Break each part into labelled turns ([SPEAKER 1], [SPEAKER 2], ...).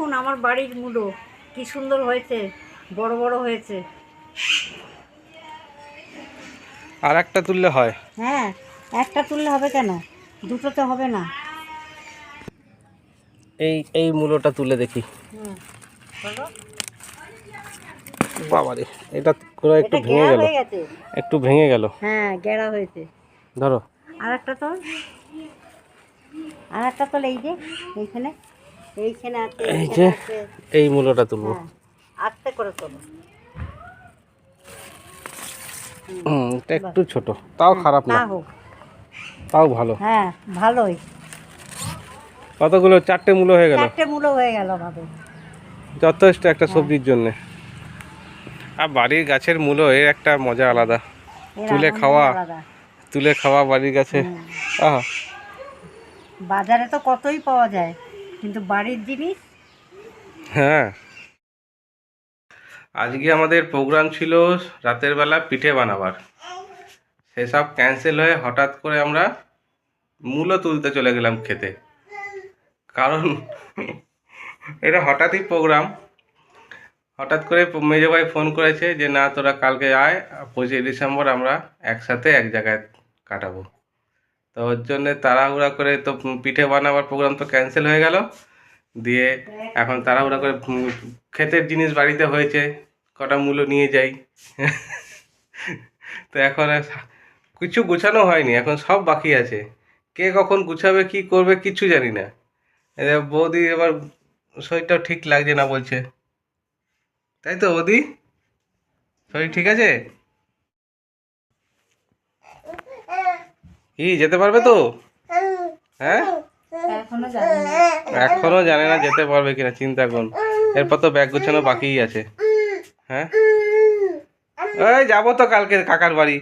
[SPEAKER 1] দেখুন আমার বাড়ির মূলো কি সুন্দর হয়েছে, বড় বড় হয়েছে।
[SPEAKER 2] আর একটা তুললে হয়?
[SPEAKER 1] হ্যাঁ, একটা তুললে হবে কেন, দুটোতে হবে না?
[SPEAKER 2] এই এই মূলোটা তুলে দেখি।
[SPEAKER 1] বলো।
[SPEAKER 2] বাবারে, এটা পুরো একটু
[SPEAKER 1] এটা
[SPEAKER 2] ভেঙে
[SPEAKER 1] গেঁড়া
[SPEAKER 2] গেল,
[SPEAKER 1] হয়ে গেছে।
[SPEAKER 2] একটু ভেঙে গেল।
[SPEAKER 1] হ্যাঁ, গেঁড়া হয়েছে।
[SPEAKER 2] ধরো
[SPEAKER 1] আর একটা তোল, আর একটা তোল। এই যে এইখানে, এইখানে আছে,
[SPEAKER 2] এই
[SPEAKER 1] এইখানে
[SPEAKER 2] যে
[SPEAKER 1] আছে।
[SPEAKER 2] এই মূলোটা তুলবো।
[SPEAKER 1] হ্যাঁ, আস্তে করে তোলো।
[SPEAKER 2] এটা একটু ছোট, তাও খারাপ না,
[SPEAKER 1] তা হোক,
[SPEAKER 2] তাও ভালো।
[SPEAKER 1] হ্যাঁ ভালোই।
[SPEAKER 2] কতগুলো? 4টে মূলো হয়ে গেল,
[SPEAKER 1] 4টে মূলো হয়ে গেল আমাদের,
[SPEAKER 2] যথেষ্ট একটা সবজির জন্য। আর বাড়ির গাছের মূলো এর একটা মজা আলাদা,
[SPEAKER 1] এর
[SPEAKER 2] তুলে
[SPEAKER 1] আনন্দই
[SPEAKER 2] খাওয়া,
[SPEAKER 1] আলাদা।
[SPEAKER 2] তুলে খাওয়া বাড়ির গাছে। আহা,
[SPEAKER 1] বাজারে তো কতই পাওয়া যায়, কিন্তু বাড়ির জিনিস।
[SPEAKER 2] হ্যাঁ। আজকে আমাদের প্রোগ্রাম ছিল রাতের বেলা পিঠে বানাবার, সেসব ক্যান্সেল হয়ে হঠাৎ করে আমরা মূলো তুলতে চলে গেলাম খেতে। কারণ এটা হঠাৎই প্রোগ্রাম, হঠাৎ করে মেজো ভাই ফোন করেছে যে না তোরা কালকে আয়, 25 ডিসেম্বর আমরা একসাথে এক জায়গায় কাটাবো। তো ওর জন্যে তাড়াহুড়া করে তো পিঠে বানাবার প্রোগ্রাম তো ক্যান্সেল হয়ে গেল। দিয়ে এখন তাড়াহুড়া করে ক্ষেতের জিনিস বাড়িতে হয়েছে, কটা মূলো নিয়ে যাই। তো এখন কিছু গুছানো হয়নি, এখন সব বাকি আছে। কে কখন গুছাবে কি করবে কিচ্ছু জানি না। এবার বৌদি এবার শরীরটাও ঠিক লাগছে না বলছে, তাই তো বৌদি? শরীর ঠিক আছে? কি যেতে পারবে তো? হ্যাঁ, এখনো জানে না যেতে পারবে কিনা, চিন্তা করুন। এরপর তো ব্যাগ গোছানো বাকিই আছে। হ্যাঁ, এই যাবো তো কালকে কাকার বাড়ি,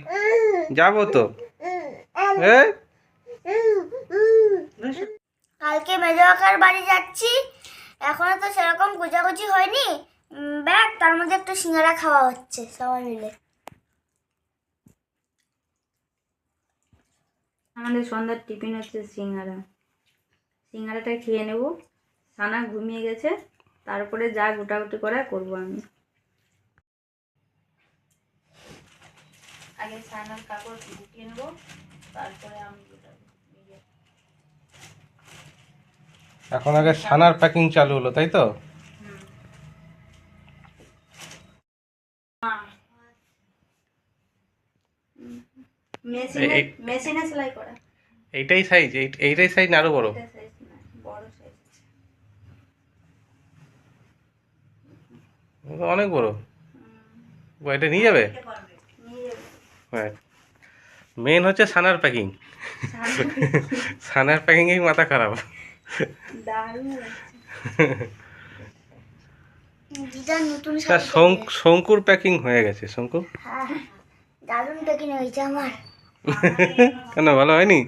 [SPEAKER 2] যাবো তো।
[SPEAKER 3] কালকে মেজো কাকার বাড়ি যাচ্ছি, এখনো তো সেরকম গোছাগুছি হয়নি ব্যাগ, তার মধ্যে একটু সিঙ্গারা খাওয়া হচ্ছে সবাই মিলে।
[SPEAKER 4] আমাদের সন্ধ্যার টিফিন হচ্ছে সিঙ্গারা। সিঙ্গারাটা খেয়ে নেব, সানা ঘুমিয়ে গেছে, তারপরে যা গোটাগুটি করা করবো আমি। আগে সানার কাপড় গুটিয়ে নেবো, তারপরে আমি
[SPEAKER 2] এখন আগে সানার প্যাকিং চালু হলো, তাই তো?
[SPEAKER 4] মেশিনে সেলাই করা।
[SPEAKER 2] এইটাই সাইজ? এইটাই সাইজ না আরো বড়?
[SPEAKER 4] বড় সাইজ,
[SPEAKER 2] অনেক বড়। এটা নিয়ে যাবে? হ্যাঁ, মেন হচ্ছে সানার প্যাকিং। সানার প্যাকিংয়েই মাথা খারাপ।
[SPEAKER 3] নতুন
[SPEAKER 2] শঙ্কুর প্যাকিং হয়ে গেছে। শঙ্কু
[SPEAKER 3] দারুণ প্যাকিং হয়েছে আমার।
[SPEAKER 2] কেন, ভালো হয়নি?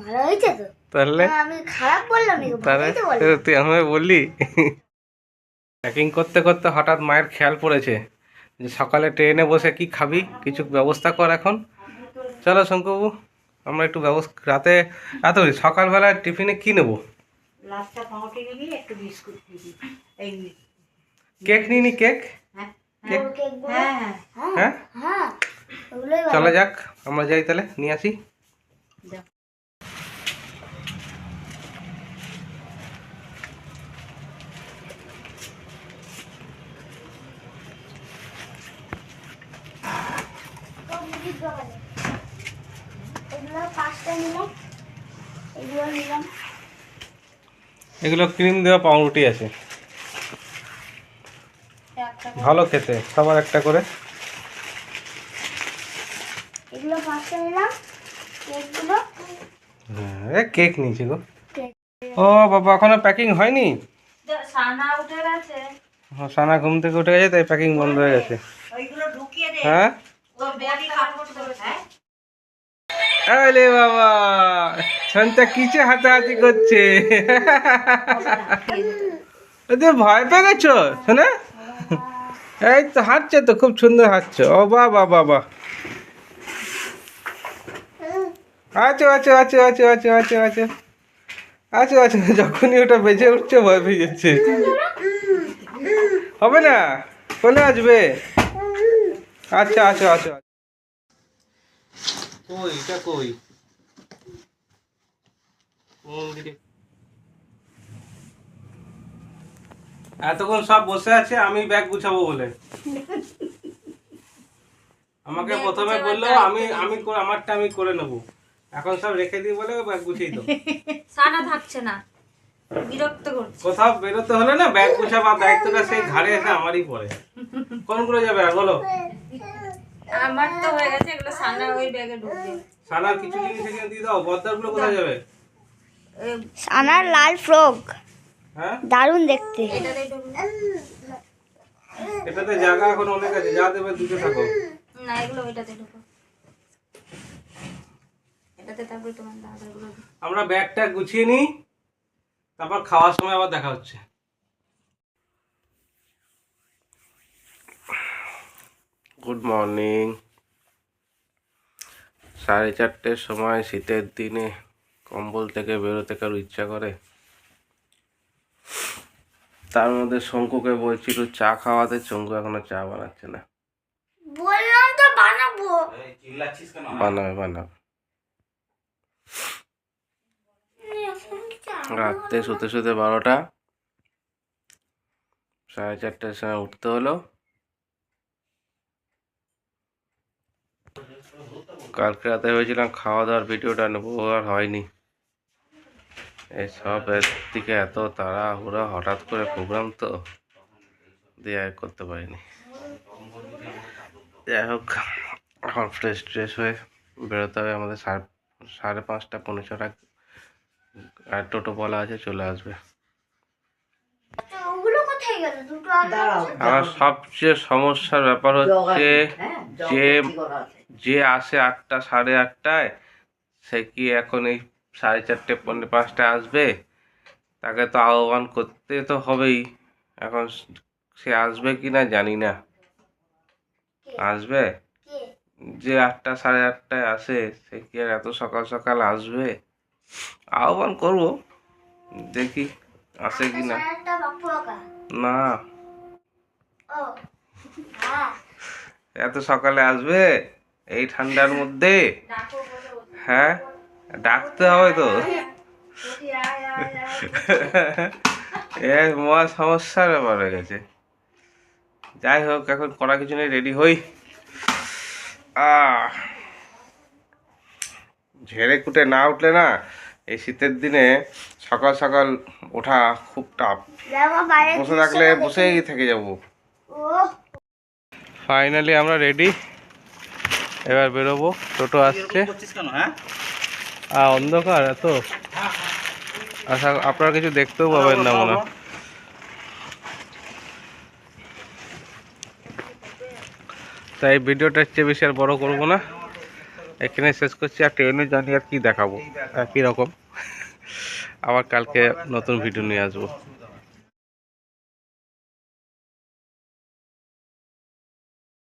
[SPEAKER 3] ভালো হয়েছে তো।
[SPEAKER 2] তাহলে
[SPEAKER 3] আমি খারাপ বললাম নাকি?
[SPEAKER 2] তাহলে তুই আমায় বললি। প্যাকিং করতে করতে হঠাৎ মায়ের খেয়াল পড়েছে যে সকালে ট্রেনে বসে কি খাবি, কিছু ব্যবস্থা কর এখন। চলো শঙ্কুবাবু, আমরা একটু ব্যবস্থা রাতে এত সকালবেলা টিফিনে কি নেবো?
[SPEAKER 1] লাচ্চা পাউরুটি নিবি, একটু বিস্কুট নিবি, এই
[SPEAKER 2] কেক নিয়ে নি, কেক।
[SPEAKER 3] কেক।
[SPEAKER 1] হ্যাঁ
[SPEAKER 2] হ্যাঁ,
[SPEAKER 3] হ্যাঁ, ওগুলোই ভালো।
[SPEAKER 2] চলো যাক, আমরা যাই তাহলে, নিয়ে আসি।
[SPEAKER 3] এগুলো 5টা নিলাম, এগুলো নিলাম।
[SPEAKER 2] এগুলো ক্রিম দেওয়া পাউরুটি আছে, ভালো খেতে, সবার একটা করে।
[SPEAKER 3] এগুলো 5টা নিলাম, কেকগুলো।
[SPEAKER 2] হ্যাঁ, কেক নিয়েছি গো। ও বাবা, এখনো প্যাকিং হয়নি?
[SPEAKER 4] সানা উঠে গেছে।
[SPEAKER 2] সানা ঘুম থেকে উঠে গেছে, তাই প্যাকিং বন্ধ হয়ে গেছে।
[SPEAKER 1] ওইগুলো ঢুকিয়ে দে।
[SPEAKER 2] হ্যাঁ,
[SPEAKER 1] ও বডি কাপড় করে দেয়।
[SPEAKER 2] আরে বাবা, সন্তা কিসে হাতাহাতি করছে? ওদের ভয় পেয়ে গেছো শোনা? এই তো হাঁটছে, তো খুব সুন্দর হাঁটছে। ও বাবা বাবা, আচ্ছা আচ্ছা আচ্ছা আচ্ছা আচ্ছা আচ্ছা আচ্ছা, আচ্ছা আচ্ছা, যখনই ওটা বেজে উঠছে ভয় পেয়ে যাচ্ছে। হবে না, চলে আসবে। আচ্ছা আচ্ছা আচ্ছা। কই এটা কই? এতক্ষণ সব বসে আছে আমি ব্যাগ গুছাবো বলে। আমাকে প্রথমে বললো আমি আমি আমারটা আমি করে নেবো, এখন সব রেখে দিই বলে ব্যাগ গুছিয়ে দাও।
[SPEAKER 4] সানা থাকছে না, বিরক্ত করছে।
[SPEAKER 2] কোথাও বেরোতে হলে না ব্যাগ গুছাবার দায়িত্বটা সেই ঘাড়ে এসে আমারই পড়ে। কোনগুলো যাবে আর বলো?
[SPEAKER 4] আমার তো হয়ে গেছে, এগুলো সানা ওই ব্যাগে ঢুকবে।
[SPEAKER 2] সানার কিছু জিনিস এখানে দিয়ে দাও, বদ্দারগুলো কোথায় যাবে?
[SPEAKER 3] সানার লাল ফ্রক
[SPEAKER 2] হ্যাঁ,
[SPEAKER 3] দারুণ দেখতে।
[SPEAKER 4] এটাতেই ঢুকবে।
[SPEAKER 2] এটাতে জায়গা এখন অনেক আছে, যা দেবে দিতে থাকো।
[SPEAKER 4] না, এগুলো ওইটাতে ঢুকো, এটাতে। তারপরে তোমার দাদাগুলো
[SPEAKER 2] আমরা ব্যাগটা গুছিয়ে নিই, তারপর খাওয়ার সময় আবার দেখা হচ্ছে। Good morning. 4:30 সময়, শীতের দিনে কম্বল থেকে বেরোতে কারো ইচ্ছা করে? তার মধ্যে শঙ্কুকে বলছি একটু চা খাওয়াতে, শঙ্কু এখনো চা বানাচ্ছে না।
[SPEAKER 3] বললাম তো বানাবো।
[SPEAKER 2] বানাবে বানাবে। রাত্রে শুতে শুতে 12টা, 4:30টার সময় উঠতে হলো। কালকে রাতে ভেবেছিলাম খাওয়া দাওয়ার ভিডিওটা নেবো, আর হয়নি। এইসব এর দিকে এত তাড়াহুড়া, হঠাৎ করে প্রোগ্রাম তো দিয়ে আর করতে পারিনি। যাই হোক, এখন ফ্রেশ হয়ে বেরোতে হবে আমাদের। 5:30 পৌনে 6টা আর টোটো বলা আছে, চলে আসবে।
[SPEAKER 3] ওগুলো কোথায় গেল? দুটো
[SPEAKER 1] দাঁড়াও,
[SPEAKER 2] আমার সবচেয়ে সমস্যার ব্যাপার হচ্ছে
[SPEAKER 1] হ্যাঁ,
[SPEAKER 2] যে যে আসে 8টা 8:30টায়, সে কি এখন এই 4:30 পৌনে 5টায় আসবে? তাকে তো আহ্বান করতে তো হবেই। এখন সে আসবে কি না জানি না। আসবে?
[SPEAKER 3] কে?
[SPEAKER 2] যে 8টা 8:30টায় আসে, সে কি আর এত সকাল সকাল আসবে? আহ্বান করব, দেখি আসে কি না।
[SPEAKER 3] একটা বাপু আঁকা।
[SPEAKER 2] না,
[SPEAKER 3] ও হ্যাঁ,
[SPEAKER 2] এত সকালে আসবে এই ঠান্ডার মধ্যে? হ্যাঁ, ডাকতে হবে তো। এ মহা সমস্যার ব্যাপার হয়ে গেছে। যাই হোক, এখন করা কিছু নেই, রেডি হই। ঝেড়ে কুটে না উঠলে না, এই শীতের দিনে সকাল সকাল ওঠা খুব টাফ।
[SPEAKER 3] দেখো বাইরে
[SPEAKER 2] বসে থাকলে বসেই থেকে যাব।
[SPEAKER 3] ও
[SPEAKER 2] ফাইনালি আমরা রেডি, এবার বেরোবো। টোটো আসছে। অন্ধকার এত, আচ্ছা আপনারা কিছু দেখতেও পাবেন না মনে হয়। তাই ভিডিওটা চেয়ে বেশি আর বড় করবো না, এখানে শেষ করছি। আর ট্রেনে জানি আর কি দেখাবো, একই রকম। আবার কালকে নতুন ভিডিও নিয়ে আসবো।